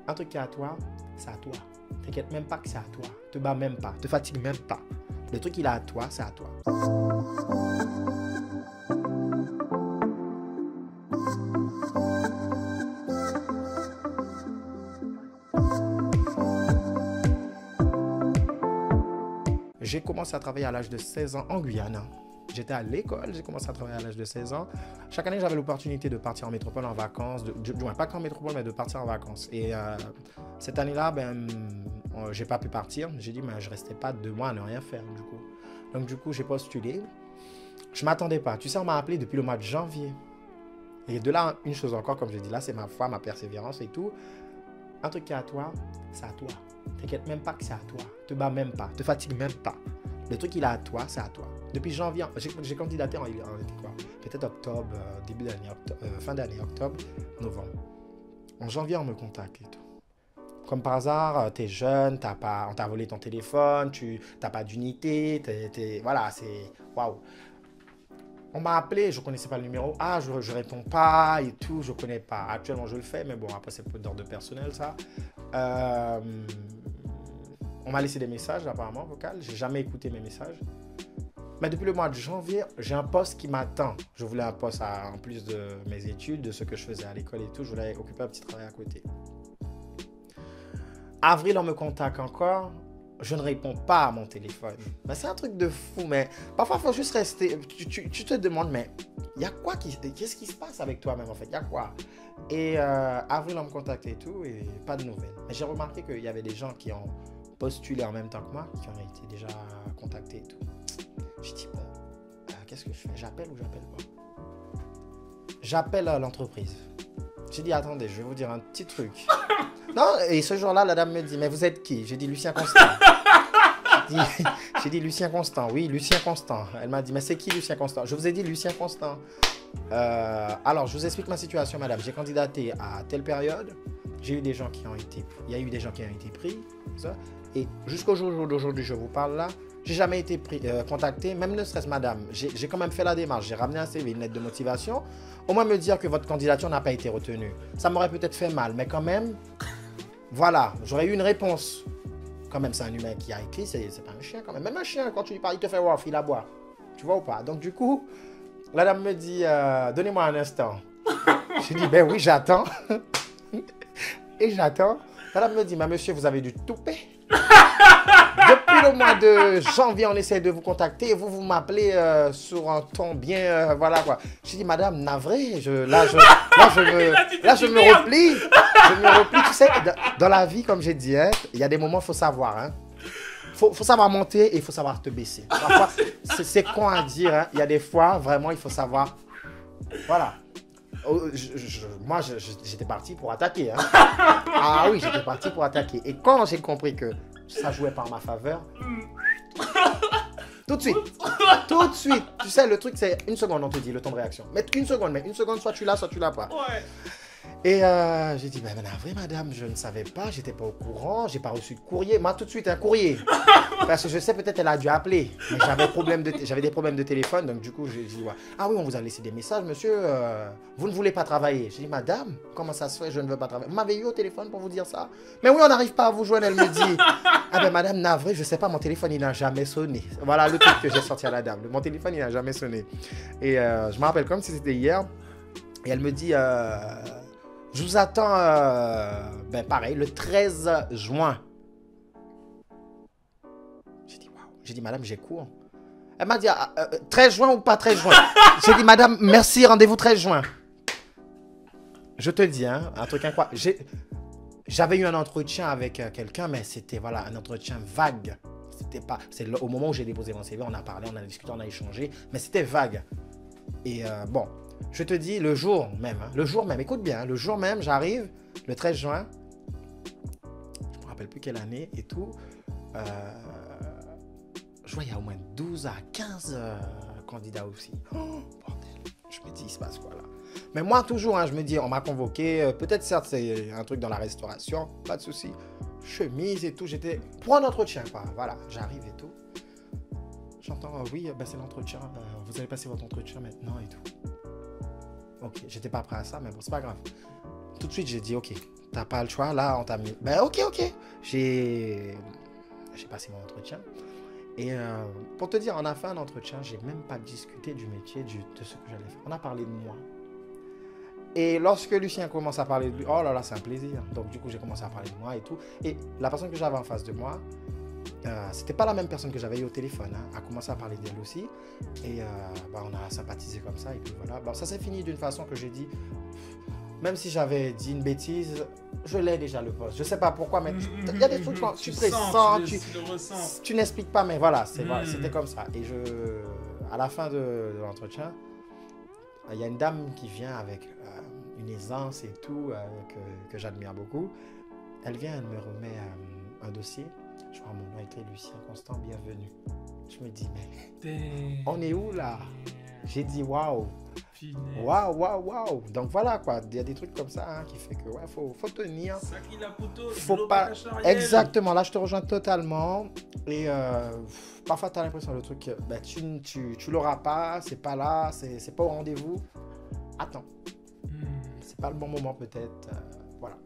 Un truc qui est à toi, c'est à toi. T'inquiète même pas que c'est à toi. Te bats même pas, te fatigue même pas. Le truc, il est à toi, c'est à toi. J'ai commencé à travailler à l'âge de 16 ans en Guyane. J'étais à l'école, j'ai commencé à travailler à l'âge de 16 ans. Chaque année, j'avais l'opportunité de partir en métropole en vacances, du moins pas qu'en métropole, mais de partir en vacances. Et cette année-là, j'ai pas pu partir. J'ai dit, je restais pas 2 mois à ne rien faire, du coup. Donc, du coup, j'ai postulé. Je m'attendais pas. Tu sais, on m'a appelé depuis le mois de janvier. Et de là, une chose encore, comme je dis là, c'est ma foi, ma persévérance et tout. Un truc qui est à toi, c'est à toi. T'inquiète même pas que c'est à toi. Te bats même pas, te fatigue même pas. Le truc, il est à toi, c'est à toi. Depuis janvier, j'ai candidaté en peut-être octobre, début d'année, fin d'année, octobre, novembre. En janvier, on me contacte et tout. Comme par hasard, t'es jeune, on t'a volé ton téléphone, t'as pas d'unité, voilà, c'est waouh. On m'a appelé, je ne connaissais pas le numéro. Ah, je ne réponds pas et tout, je ne connais pas. Actuellement, je le fais, mais bon, après, c'est peu d'ordre personnel, ça. On m'a laissé des messages, apparemment, vocaux. Je n'ai jamais écouté mes messages. Mais depuis le mois de janvier, j'ai un poste qui m'attend. Je voulais un poste en plus de mes études, de ce que je faisais à l'école et tout. Je voulais occuper un petit travail à côté. Avril, on me contacte encore. Je ne réponds pas à mon téléphone. Mais c'est un truc de fou, mais parfois, il faut juste rester. Tu te demandes, mais il y a quoi qu'est-ce qui se passe avec toi-même, en fait? Il y a quoi? Et avril, on me contacte et tout, et pas de nouvelles. Mais j'ai remarqué qu'il y avait des gens qui ont postulé en même temps que moi, qui ont été déjà contactés et tout. J'ai dit, bon, qu'est-ce que je fais? J'appelle ou j'appelle pas? J'appelle l'entreprise. J'ai dit, attendez, je vais vous dire un petit truc. Non, et ce jour-là, la dame me dit, mais vous êtes qui? J'ai dit, Lucien Constant. J'ai dit, Lucien Constant. Oui, Lucien Constant. Elle m'a dit, mais c'est qui Lucien Constant? Je vous ai dit Lucien Constant. Alors, je vous explique ma situation, madame. J'ai candidaté à telle période. J'ai eu des gens qui ont été... Il y a eu des gens qui ont été pris. Ça, et jusqu'au jour d'aujourd'hui, je vous parle là, j'ai jamais été contacté, même ne serait-ce madame. J'ai quand même fait la démarche. J'ai ramené un CV, une lettre de motivation. Au moins me dire que votre candidature n'a pas été retenue. Ça m'aurait peut-être fait mal, mais quand même... Voilà, j'aurais eu une réponse. Quand même, c'est un humain qui a écrit, c'est pas un chien quand même. Même un chien, quand tu lui parles, il te fait ouf, il aboie. Tu vois ou pas? Donc du coup, la dame me dit, donnez-moi un instant. Je dis, ben oui, j'attends. Et j'attends. La dame me dit, mais monsieur, vous avez du toupet. Depuis le mois de janvier, on essaie de vous contacter et vous m'appelez sur un ton bien, voilà quoi. Je dis, madame, navré, là, je me replie. Je me replie, tu sais, dans la vie, comme j'ai dit, hein, il y a des moments, il faut savoir. Hein. Faut savoir monter et il faut savoir te baisser. Parfois, c'est con à dire, hein. Il y a des fois, vraiment, il faut savoir. Voilà. Moi, j'étais parti pour attaquer. Hein. Ah oui, j'étais parti pour attaquer. Et quand j'ai compris que ça jouait par ma faveur, tout de suite. Tu sais, le truc, c'est une seconde, on te dit, le temps de réaction. Mais une seconde, soit tu l'as pas. Ouais. Et j'ai dit, ben navré madame, je ne savais pas, j'étais pas au courant, j'ai pas reçu de courrier. Moi, tout de suite, un courrier. Parce que je sais, peut-être elle a dû appeler. Mais j'avais des problèmes de téléphone, donc du coup, j'ai dit, ouais. Ah oui, on vous a laissé des messages, monsieur, vous ne voulez pas travailler. J'ai dit, madame, comment ça se fait, je ne veux pas travailler. Vous m'avez eu au téléphone pour vous dire ça? Mais oui, on n'arrive pas à vous joindre, elle me dit. Ah ben madame, navré, je sais pas, mon téléphone, il n'a jamais sonné. Voilà le truc que j'ai sorti à la dame. Mon téléphone, il n'a jamais sonné. Et je me rappelle comme si c'était hier. Et elle me dit... je vous attends, pareil, le 13 juin. J'ai dit, waouh. J'ai dit, madame, j'ai cours. Elle m'a dit, 13 juin ou pas 13 juin? J'ai dit, madame, merci, rendez-vous 13 juin. Je te dis, hein, un truc incroyable. J'avais eu un entretien avec quelqu'un, mais c'était voilà, un entretien vague. C'était pas, c'est au moment où j'ai déposé mon CV, on a parlé, on a discuté, on a échangé, mais c'était vague. Et bon... Je te dis, le jour même, écoute bien, le jour même, j'arrive, le 13 juin, je ne me rappelle plus quelle année et tout, je vois il y a au moins 12 à 15 candidats aussi. Oh, bordel, je me dis, il se passe quoi là? Mais moi, toujours, hein, je me dis, on m'a convoqué, peut-être certes, c'est un truc dans la restauration, pas de souci, chemise et tout, j'étais pour un entretien, quoi, voilà, j'arrive et tout. J'entends, oui, c'est l'entretien, vous allez passer votre entretien maintenant et tout. Ok, j'étais pas prêt à ça, mais bon, c'est pas grave. tout de suite, j'ai dit, ok, t'as pas le choix, là, on t'a mis. Ben, ok. J'ai passé mon entretien. Et pour te dire, on a fait un entretien, j'ai même pas discuté du métier, de ce que j'allais faire. On a parlé de moi. Et lorsque Lucien commence à parler de lui, oh là là, c'est un plaisir. Donc du coup, j'ai commencé à parler de moi et tout. Et la personne que j'avais en face de moi, c'était pas la même personne que j'avais eu au téléphone. A commencé à parler d'elle aussi. Et on a sympathisé comme ça. Et puis voilà. Bon, ça s'est fini d'une façon que j'ai dit, même si j'avais dit une bêtise, je l'ai déjà le poste. Je sais pas pourquoi, mais il y a des trucs que tu pressens, tu n'expliques pas, mais voilà, c'était comme ça. Et à la fin de l'entretien, il y a une dame qui vient avec une aisance et tout, que j'admire beaucoup. Elle vient, elle me remet un dossier. Je vois mon nom écrit Lucien Constant, bienvenue. Je me dis, mais on est où là? J'ai dit, waouh. Waouh. Donc voilà quoi, il y a des trucs comme ça qui fait que faut tenir. Faut pas. Exactement, là je te rejoins totalement. Et parfois tu as l'impression le truc, tu l'auras pas, c'est pas là, c'est pas au rendez-vous. Attends. C'est pas le bon moment peut-être. Voilà.